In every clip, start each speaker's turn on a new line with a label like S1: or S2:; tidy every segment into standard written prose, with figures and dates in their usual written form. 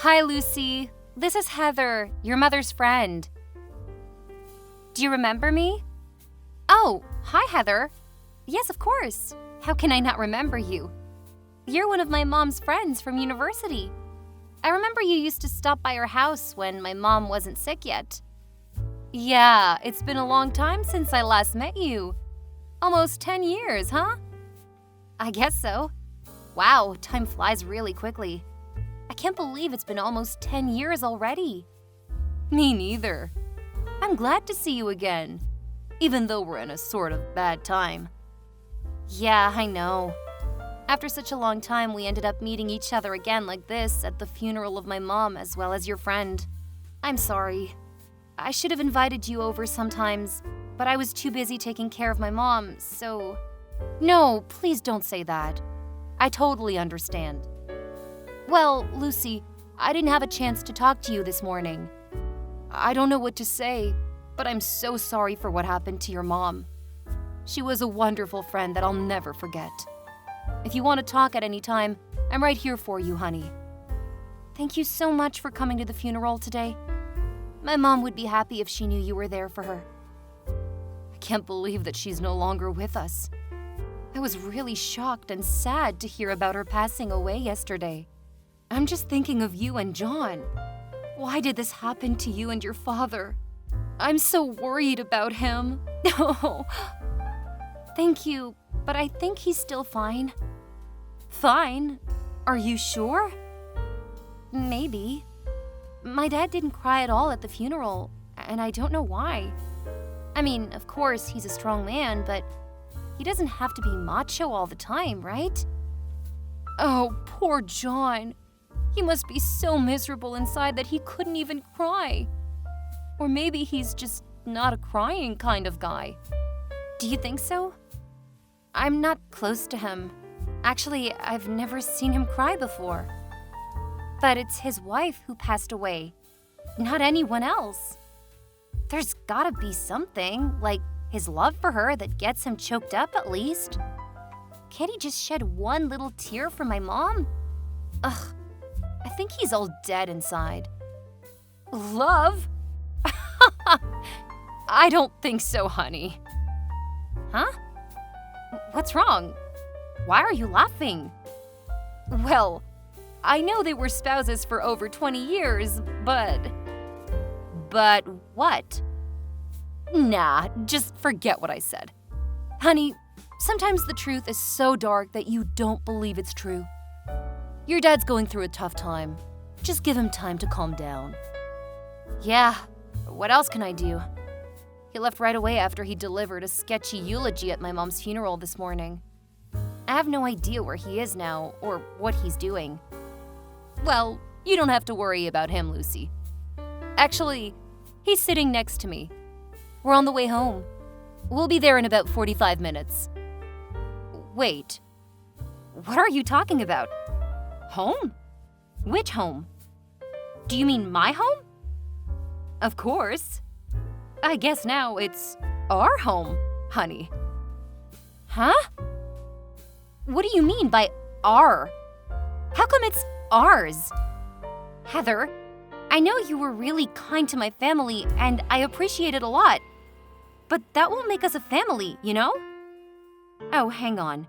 S1: Hi, Lucy. This is Heather, your mother's friend. Do you remember me? Oh, hi, Heather. Yes, of course. How can I not remember you? You're one of my mom's friends from university. I remember you used to stop by her house when my mom wasn't sick yet. Yeah, it's been a long time since I last met you. Almost 10 years, huh? I guess so. Wow, time flies really quickly. I can't believe it's been almost 10 years already. Me neither. I'm glad to see you again, even though we're in a sort of bad time. Yeah, I know. After such a long time, we ended up meeting each other again like this at the funeral of my mom as well as your friend. I'm sorry. I should have invited you over sometimes, but I was too busy taking care of my mom, so... No, please don't say that. I totally understand. Well, Lucy, I didn't have a chance to talk to you this morning. I don't know what to say, but I'm so sorry for what happened to your mom. She was a wonderful friend that I'll never forget. If you want to talk at any time, I'm right here for you, honey. Thank you so much for coming to the funeral today. My mom would be happy if she knew you were there for her. I can't believe that she's no longer with us. I was really shocked and sad to hear about her passing away yesterday. I'm just thinking of you and John. Why did this happen to you and your father? I'm so worried about him. Oh. Thank you, but I think he's still fine. Fine? Are you sure? Maybe. My dad didn't cry at all at the funeral, and I don't know why. I mean, of course, he's a strong man, but he doesn't have to be macho all the time, right? Oh, poor John. He must be so miserable inside that he couldn't even cry. Or maybe he's just not a crying kind of guy. Do you think so? I'm not close to him. Actually, I've never seen him cry before. But it's his wife who passed away, not anyone else. There's gotta be something, like his love for her, that gets him choked up at least. Can't he just shed one little tear for my mom? Ugh, I think he's all dead inside. Love? I don't think so, honey. Huh? What's wrong? Why are you laughing? Well, I know they were spouses for over 20 years, but... But what? Nah, just forget what I said. Honey, sometimes the truth is so dark that you don't believe it's true. Your dad's going through a tough time. Just give him time to calm down. Yeah, what else can I do? He left right away after he delivered a sketchy eulogy at my mom's funeral this morning. I have no idea where he is now or what he's doing. Well, you don't have to worry about him, Lucy. Actually, he's sitting next to me. We're on the way home. We'll be there in about 45 minutes. Wait, what are you talking about? Home? Which home? Do you mean my home? Of course. I guess now it's our home, honey. Huh? What do you mean by our? How come it's ours? Heather, I know you were really kind to my family and I appreciate it a lot. But that won't make us a family, you know? Oh, hang on.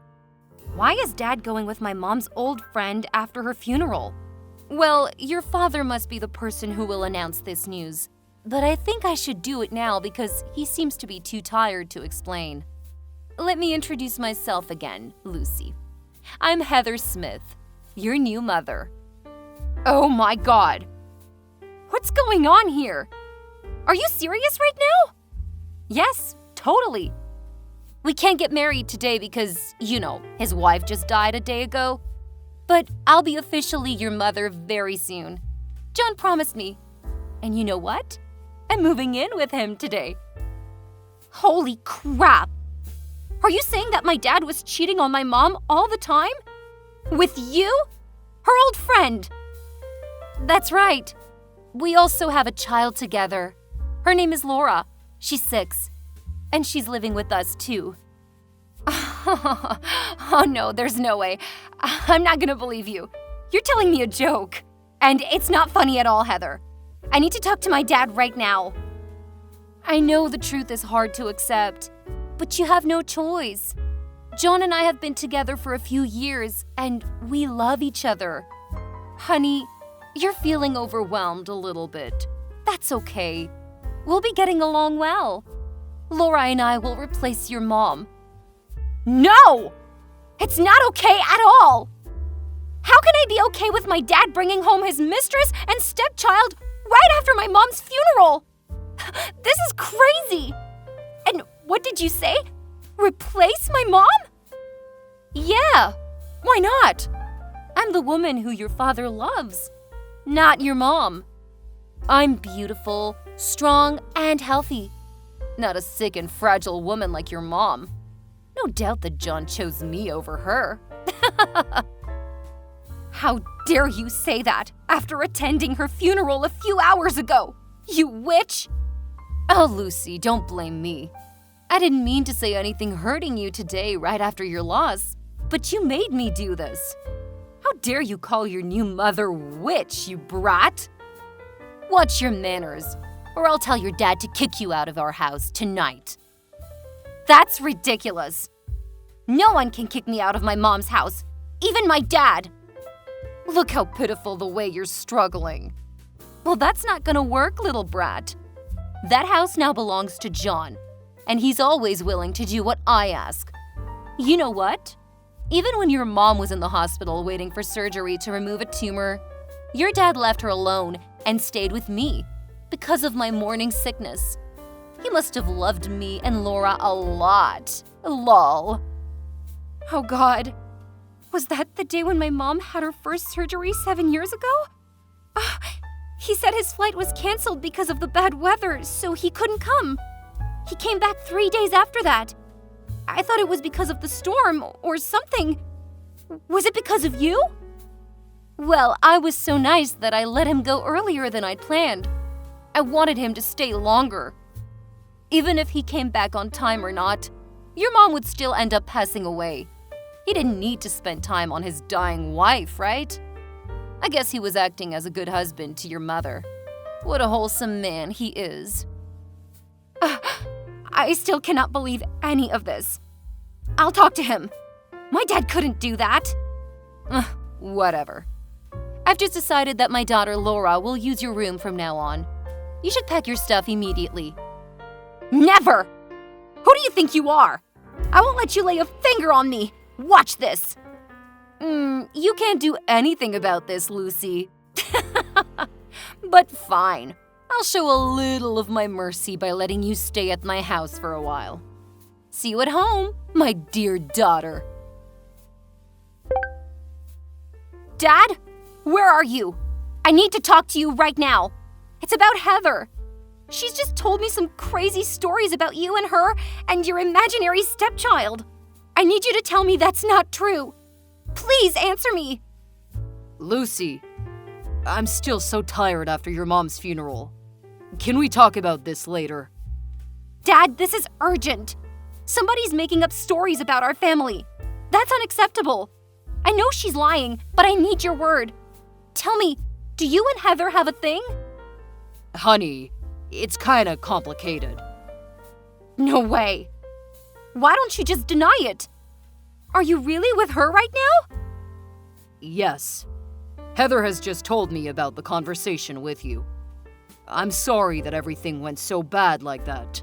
S1: Why is Dad going with my mom's old friend after her funeral? Well, your father must be the person who will announce this news. But I think I should do it now because he seems to be too tired to explain. Let me introduce myself again, Lucy. I'm Heather Smith, your new mother. Oh my God! What's going on here? Are you serious right now? Yes, totally. We can't get married today because, you know, his wife just died a day ago. But I'll be officially your mother very soon. John promised me. And you know what? I'm moving in with him today. Holy crap! Are you saying that my dad was cheating on my mom all the time? With you? Her old friend? That's right. We also have a child together. Her name is Laura. She's 6. And she's living with us too. Oh no, there's no way. I'm not gonna believe you. You're telling me a joke. And it's not funny at all, Heather. I need to talk to my dad right now. I know the truth is hard to accept, but you have no choice. John and I have been together for a few years, and we love each other. Honey, you're feeling overwhelmed a little bit. That's okay. We'll be getting along well. Laura and I will replace your mom. No! It's not okay at all! How can I be okay with my dad bringing home his mistress and stepchild right after my mom's funeral? This is crazy! And what did you say? Replace my mom? Yeah, why not? I'm the woman who your father loves, not your mom. I'm beautiful, strong, and healthy. Not a sick and fragile woman like your mom. No doubt that John chose me over her. How dare you say that after attending her funeral a few hours ago, you witch! Oh, Lucy, don't blame me. I didn't mean to say anything hurting you today right after your loss, but you made me do this. How dare you call your new mother witch, you brat? Watch your manners, or I'll tell your dad to kick you out of our house tonight. That's ridiculous. No one can kick me out of my mom's house, even my dad. Look how pitiful the way you're struggling. Well, that's not gonna work, little brat. That house now belongs to John, and he's always willing to do what I ask. You know what? Even when your mom was in the hospital waiting for surgery to remove a tumor, your dad left her alone and stayed with me because of my morning sickness. He must have loved me and Laura a lot. Lol. Oh God. Was that the day when my mom had her first surgery 7 years ago? He said his flight was canceled because of the bad weather, so he couldn't come. He came back 3 days after that. I thought it was because of the storm or something. Was it because of you? Well, I was so nice that I let him go earlier than I'd planned. I wanted him to stay longer. Even if he came back on time or not, your mom would still end up passing away. He didn't need to spend time on his dying wife, right? I guess he was acting as a good husband to your mother. What a wholesome man he is. I still cannot believe any of this. I'll talk to him. My dad couldn't do that. Whatever. I've just decided that my daughter Laura will use your room from now on. You should pack your stuff immediately. Never! Who do you think you are? I won't let you lay a finger on me. Watch this. You can't do anything about this, Lucy. But fine. I'll show a little of my mercy by letting you stay at my house for a while. See you at home, my dear daughter. Dad? Where are you? I need to talk to you right now. It's about Heather. She's just told me some crazy stories about you and her and your imaginary stepchild. I need you to tell me that's not true. Please answer me.
S2: Lucy, I'm still so tired after your mom's funeral. Can we talk about this later?
S1: Dad, this is urgent. Somebody's making up stories about our family. That's unacceptable. I know she's lying, but I need your word. Tell me, do you and Heather have a thing?
S2: Honey, it's kinda complicated.
S1: No way. Why don't you just deny it? Are you really with her right now?
S2: Yes. Heather has just told me about the conversation with you. I'm sorry that everything went so bad like that.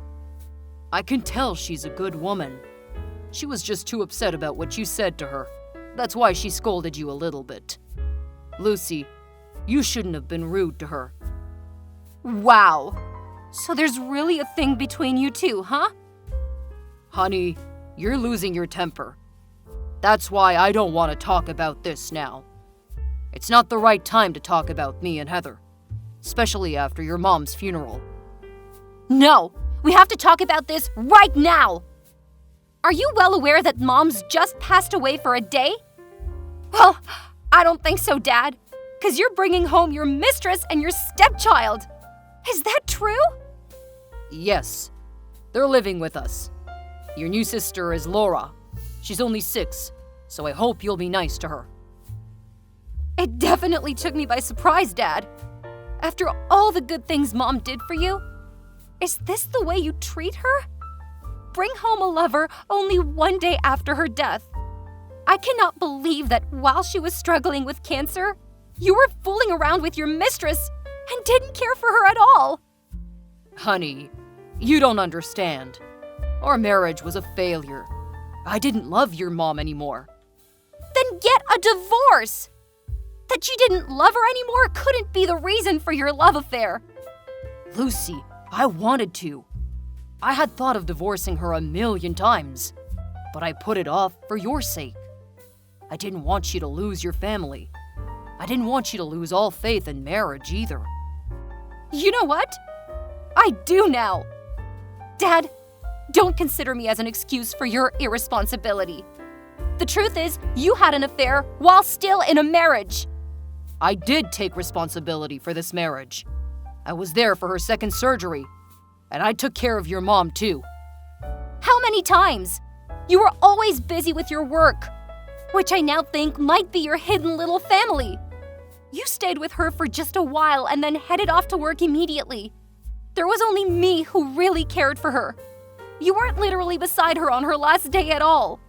S2: I can tell she's a good woman. She was just too upset about what you said to her. That's why she scolded you a little bit. Lucy, you shouldn't have been rude to her.
S1: Wow. So there's really a thing between you two, huh?
S2: Honey, you're losing your temper. That's why I don't want to talk about this now. It's not the right time to talk about me and Heather, especially after your mom's funeral.
S1: No, we have to talk about this right now. Are you well aware that Mom's just passed away for a day? Well, I don't think so, Dad, because you're bringing home your mistress and your stepchild. Is that true?
S2: Yes, they're living with us. Your new sister is Laura. She's only 6, so I hope you'll be nice to her.
S1: It definitely took me by surprise, Dad. After all the good things Mom did for you, is this the way you treat her? Bring home a lover only one day after her death. I cannot believe that while she was struggling with cancer, you were fooling around with your mistress and didn't care for her at all.
S2: Honey, you don't understand. Our marriage was a failure. I didn't love your mom anymore.
S1: Then get a divorce! That you didn't love her anymore couldn't be the reason for your love affair.
S2: Lucy, I wanted to. I had thought of divorcing her 1,000,000 times, but I put it off for your sake. I didn't want you to lose your family. I didn't want you to lose all faith in marriage either.
S1: You know what? I do now. Dad, don't consider me as an excuse for your irresponsibility. The truth is, you had an affair while still in a marriage.
S2: I did take responsibility for this marriage. I was there for her second surgery, and I took care of your mom too.
S1: How many times? You were always busy with your work, which I now think might be your hidden little family. You stayed with her for just a while and then headed off to work immediately. There was only me who really cared for her. You weren't literally beside her on her last day at all.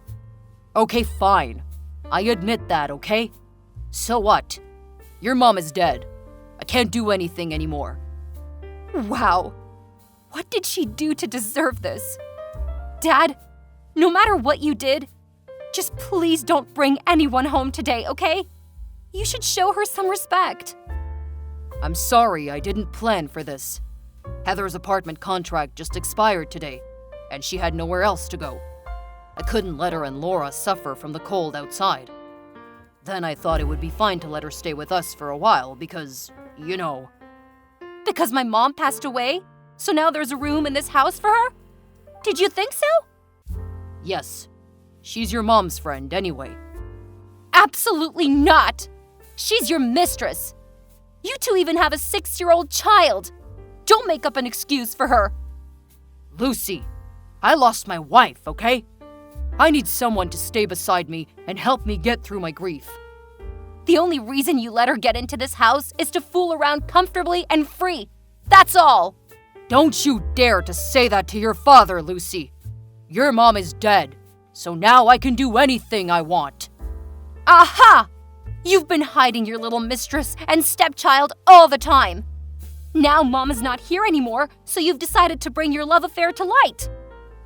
S2: Okay, fine. I admit that, okay? So what? Your mom is dead. I can't do anything anymore.
S1: Wow. What did she do to deserve this? Dad, no matter what you did, just please don't bring anyone home today, okay? You should show her some respect.
S2: I'm sorry I didn't plan for this. Heather's apartment contract just expired today, and she had nowhere else to go. I couldn't let her and Laura suffer from the cold outside. Then I thought it would be fine to let her stay with us for a while because, you know.
S1: Because my mom passed away? So now there's a room in this house for her? Did you think so?
S2: Yes. She's your mom's friend anyway.
S1: Absolutely not! She's your mistress. You two even have a 6-year-old child. Don't make up an excuse for her.
S2: Lucy, I lost my wife, okay? I need someone to stay beside me and help me get through my grief.
S1: The only reason you let her get into this house is to fool around comfortably and free. That's all.
S2: Don't you dare to say that to your father, Lucy. Your mom is dead, so now I can do anything I want.
S1: Aha! You've been hiding your little mistress and stepchild all the time. Now Mom is not here anymore, so you've decided to bring your love affair to light.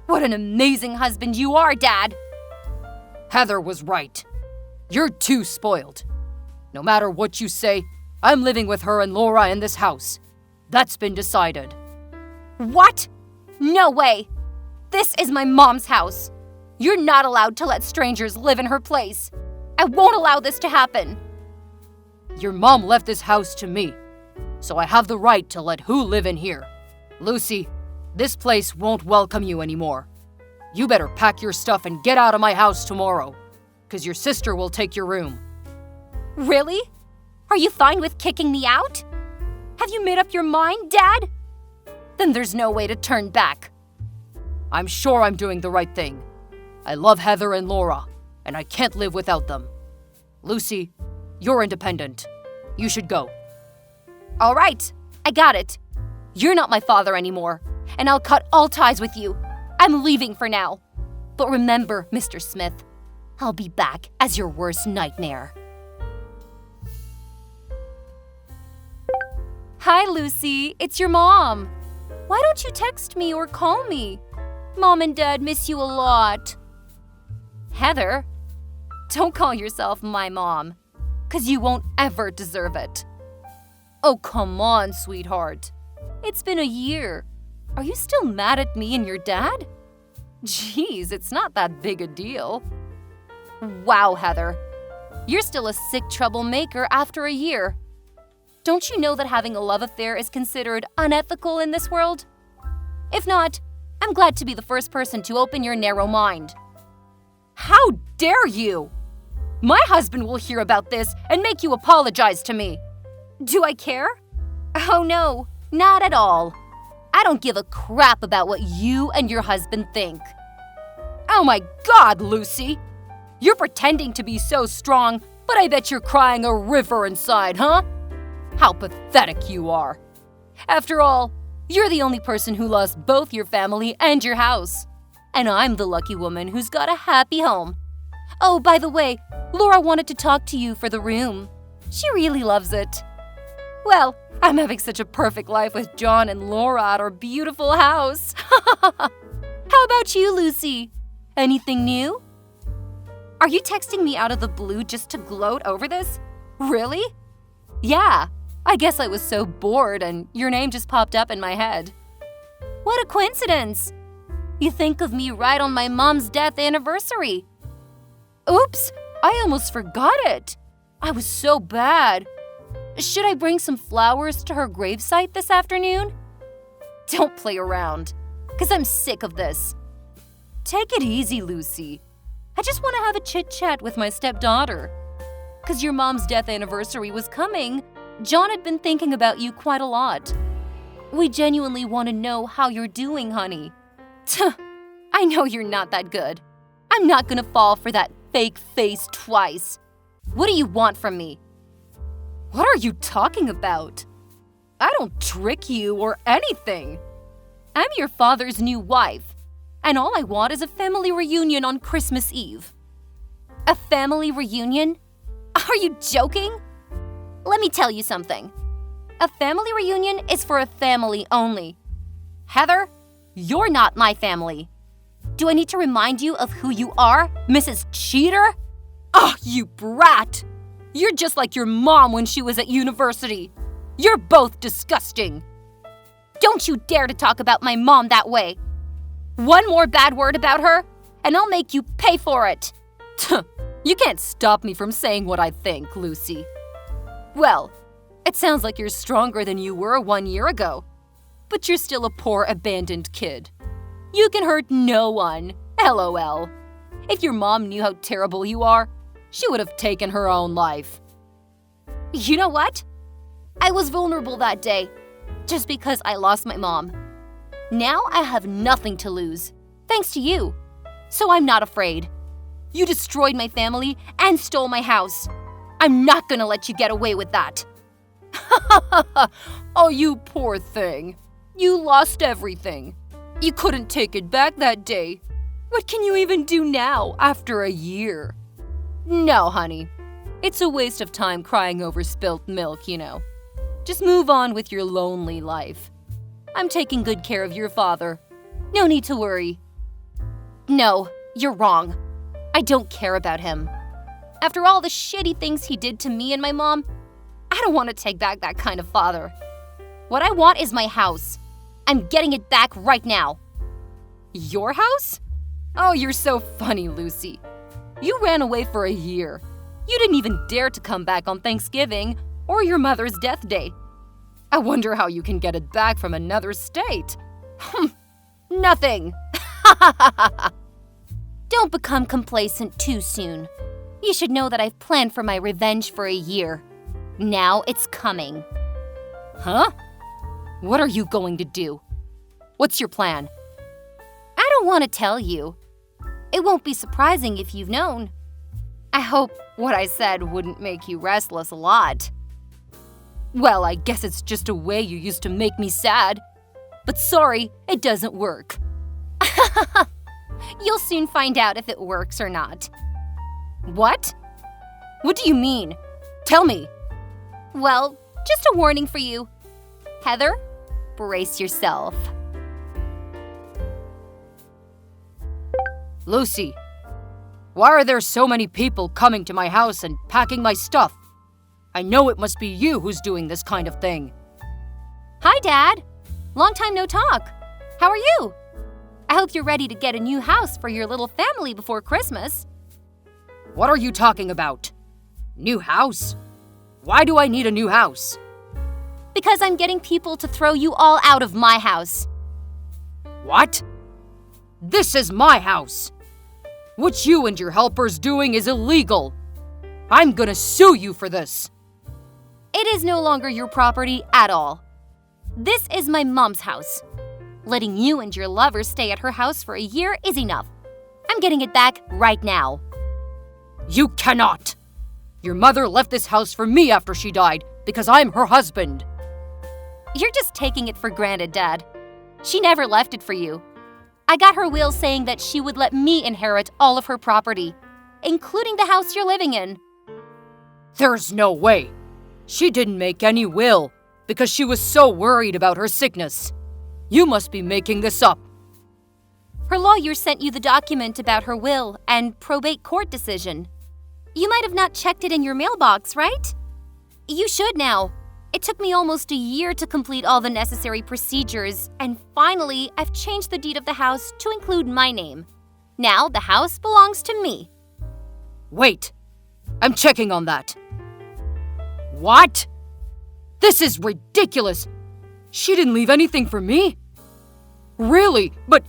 S1: What an amazing husband you are, Dad.
S2: Heather was right. You're too spoiled. No matter what you say, I'm living with her and Laura in this house. That's been decided.
S1: What? No way. This is my mom's house. You're not allowed to let strangers live in her place. I won't allow this to happen.
S2: Your mom left this house to me, so I have the right to let who live in here. Lucy, this place won't welcome you anymore. You better pack your stuff and get out of my house tomorrow, because your sister will take your room.
S1: Really? Are you fine with kicking me out? Have you made up your mind, Dad? Then there's no way to turn back.
S2: I'm sure I'm doing the right thing. I love Heather and Laura, and I can't live without them. Lucy, you're independent. You should go.
S1: All right, I got it. You're not my father anymore, and I'll cut all ties with you. I'm leaving for now. But remember, Mr. Smith, I'll be back as your worst nightmare. Hi, Lucy. It's your mom. Why don't you text me or call me? Mom and Dad miss you a lot. Heather, don't call yourself my mom, 'cause you won't ever deserve it. Oh, come on, sweetheart. It's been a year. Are you still mad at me and your dad? Jeez, it's not that big a deal. Wow, Heather. You're still a sick troublemaker after a year. Don't you know that having a love affair is considered unethical in this world? If not, I'm glad to be the first person to open your narrow mind. How dare you! My husband will hear about this and make you apologize to me. Do I care? Oh no, not at all. I don't give a crap about what you and your husband think. Oh my God, Lucy! You're pretending to be so strong,
S2: But I bet you're crying a river inside, huh? How pathetic you are. After all, you're the only person who lost both your family and your house. And I'm the lucky woman who's got a happy home. Oh, by the way, Laura wanted to talk to you for the room. She really loves it. Well, I'm having such a perfect life with John and Laura at our beautiful house. How about you, Lucy? Anything new? Are you texting me out of the blue just to gloat over this? Really? Yeah, I guess I was so bored and your name just popped up in my head. What a coincidence! You think of me right on my mom's death anniversary. Oops, I almost forgot it. I was so bad. Should I bring some flowers to her gravesite this afternoon? Don't play around, 'cause I'm sick of this. Take it easy, Lucy. I just want to have a chit-chat with my stepdaughter. 'Cause your mom's death anniversary was coming, John had been thinking about you quite a lot. We genuinely want to know how you're doing, honey. I know you're not that good. I'm not gonna fall for that fake face twice. What do you want from me? What are you talking about? I don't trick you or anything. I'm your father's new wife, and all I want is a family reunion on Christmas Eve. A family reunion? Are you joking? Let me tell you something. A family reunion is for a family only. Heather, you're not my family. Do I need to remind you of who you are, Mrs. Cheater? Oh, you brat! You're just like your mom when she was at university. You're both disgusting. Don't you dare to talk about my mom that way. One more bad word about her, and I'll make you pay for it. You can't stop me from saying what I think, Lucy. Well, it sounds like you're stronger than you were 1 year ago. But you're still a poor abandoned kid. You can hurt no one, LOL. If your mom knew how terrible you are, she would have taken her own life. You know what? I was vulnerable that day, just because I lost my mom. Now I have nothing to lose, thanks to you. So I'm not afraid. You destroyed my family and stole my house. I'm not gonna let you get away with that. Oh, you poor thing. You lost everything. You couldn't take it back that day. What can you even do now after a year? No, honey. It's a waste of time crying over spilt milk, you know. Just move on with your lonely life. I'm taking good care of your father. No need to worry. No, you're wrong. I don't care about him. After all the shitty things he did to me and my mom, I don't want to take back that kind of father. What I want is my house. I'm getting it back right now. Your house? Oh, you're so funny, Lucy. You ran away for a year. You didn't even dare to come back on Thanksgiving or your mother's death day. I wonder how you can get it back from another state. Nothing. Don't become complacent too soon. You should know that I've planned for my revenge for a year. Now it's coming. Huh? What are you going to do? What's your plan? I don't want to tell you. It won't be surprising if you've known. I hope what I said wouldn't make you restless a lot. Well, I guess it's just a way you used to make me sad. But sorry, it doesn't work. You'll soon find out if it works or not. What? What do you mean? Tell me. Well, just a warning for you. Heather, brace yourself. Lucy, why are there so many people coming to my house and packing my stuff? I know it must be you who's doing this kind of thing. Hi, Dad. Long time no talk. How are you? I hope you're ready to get a new house for your little family before Christmas. What are you talking about? New house? Why do I need a new house? Because I'm getting people to throw you all out of my house. What? This is my house. What you and your helpers doing is illegal. I'm gonna sue you for this. It is no longer your property at all. This is my mom's house. Letting you and your lover stay at her house for a year is enough. I'm getting it back right now. You cannot. Your mother left this house for me after she died because I'm her husband.
S1: You're just taking it for granted, Dad. She never left it for you. I got her will saying that she would let me inherit all of her property, including the house you're living in.
S2: There's no way. She didn't make any will because she was so worried about her sickness. You must be making this up.
S1: Her lawyer sent you the document about her will and probate court decision. You might have not checked it in your mailbox, right? You should now. It took me almost a year to complete all the necessary procedures, and finally, I've changed the deed of the house to include my name. Now the house belongs to me.
S2: Wait, I'm checking on that. What? This is ridiculous. She didn't leave anything for me. Really? But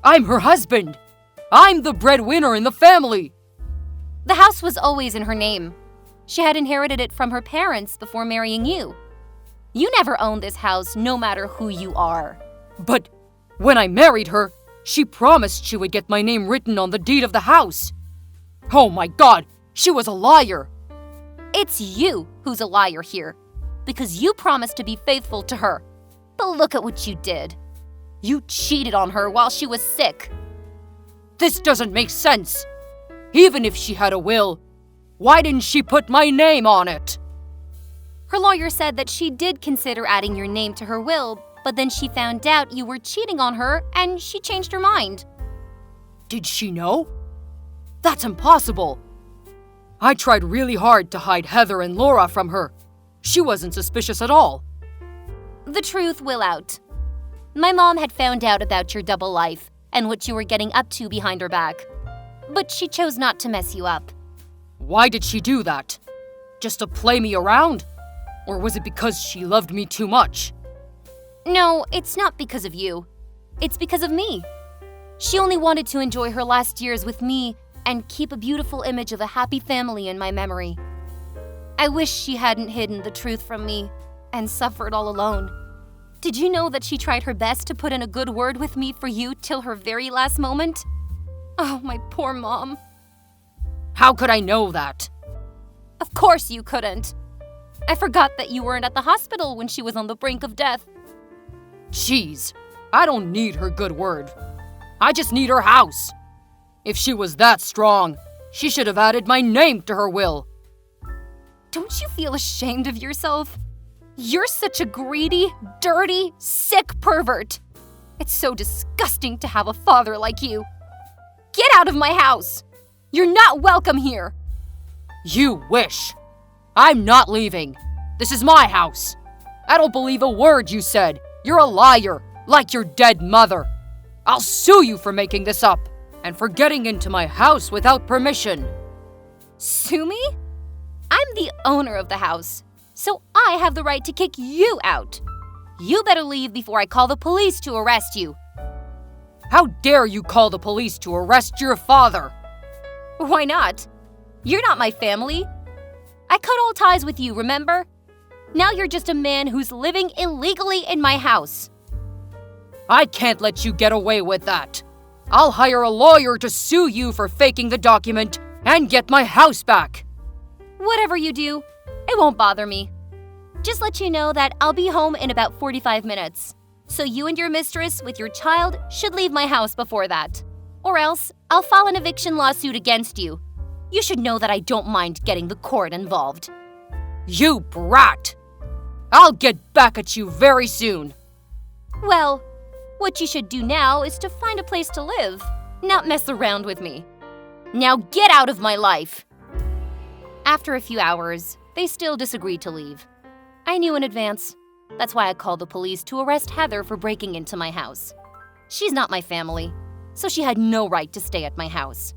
S2: I'm her husband. I'm the breadwinner in the family.
S1: The house was always in her name. She had inherited it from her parents before marrying you. You never owned this house, no matter who you are.
S2: But when I married her, she promised she would get my name written on the deed of the house. Oh my God, she was a liar.
S1: It's you who's a liar here, because you promised to be faithful to her. But look at what you did. You cheated on her while she was sick.
S2: This doesn't make sense. Even if she had a will, why didn't she put my name on it?
S1: Her lawyer said that she did consider adding your name to her will, but then she found out you were cheating on her and she changed her mind.
S2: Did she know? That's impossible. I tried really hard to hide Heather and Laura from her. She wasn't suspicious at all.
S1: The truth will out. My mom had found out about your double life and what you were getting up to behind her back. But she chose not to mess you up.
S2: Why did she do that? Just to play me around? Or was it because she loved me too much?
S1: No, it's not because of you. It's because of me. She only wanted to enjoy her last years with me and keep a beautiful image of a happy family in my memory. I wish she hadn't hidden the truth from me and suffered all alone. Did you know that she tried her best to put in a good word with me for you till her very last moment? Oh, my poor mom.
S2: How could I know that?
S1: Of course you couldn't. I forgot that you weren't at the hospital when she was on the brink of death.
S2: Jeez, I don't need her good word. I just need her house. If she was that strong, she should have added my name to her will.
S1: Don't you feel ashamed of yourself? You're such a greedy, dirty, sick pervert. It's so disgusting to have a father like you. Get out of my house! You're not welcome here!
S2: You wish. I'm not leaving. This is my house. I don't believe a word you said. You're a liar, like your dead mother. I'll sue you for making this up and for getting into my house without permission.
S1: Sue me? I'm the owner of the house, so I have the right to kick you out. You better leave before I call the police to arrest you.
S2: How dare you call the police to arrest your father?
S1: Why not? You're not my family. I cut all ties with you, remember? Now you're just a man who's living illegally in my house.
S2: I can't let you get away with that. I'll hire a lawyer to sue you for faking the document and get my house back.
S1: Whatever you do, it won't bother me. Just let you know that I'll be home in about 45 minutes. So you and your mistress with your child should leave my house before that. Or else, I'll file an eviction lawsuit against you. You should know that I don't mind getting the court involved.
S2: You brat! I'll get back at you very soon.
S1: Well, what you should do now is to find a place to live, not mess around with me. Now get out of my life! After a few hours, they still disagreed to leave. I knew in advance. That's why I called the police to arrest Heather for breaking into my house. She's not my family, so she had no right to stay at my house.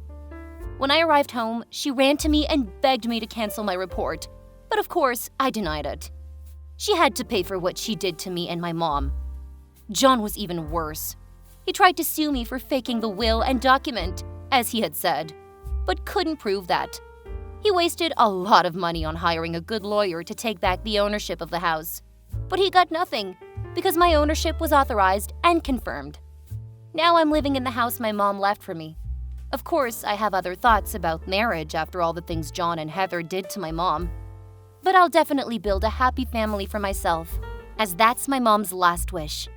S1: When I arrived home, she ran to me and begged me to cancel my report, but of course, I denied it. She had to pay for what she did to me and my mom. John was even worse. He tried to sue me for faking the will and document, as he had said, but couldn't prove that. He wasted a lot of money on hiring a good lawyer to take back the ownership of the house. But he got nothing, because my ownership was authorized and confirmed. Now I'm living in the house my mom left for me. Of course, I have other thoughts about marriage after all the things John and Heather did to my mom. But I'll definitely build a happy family for myself, as that's my mom's last wish.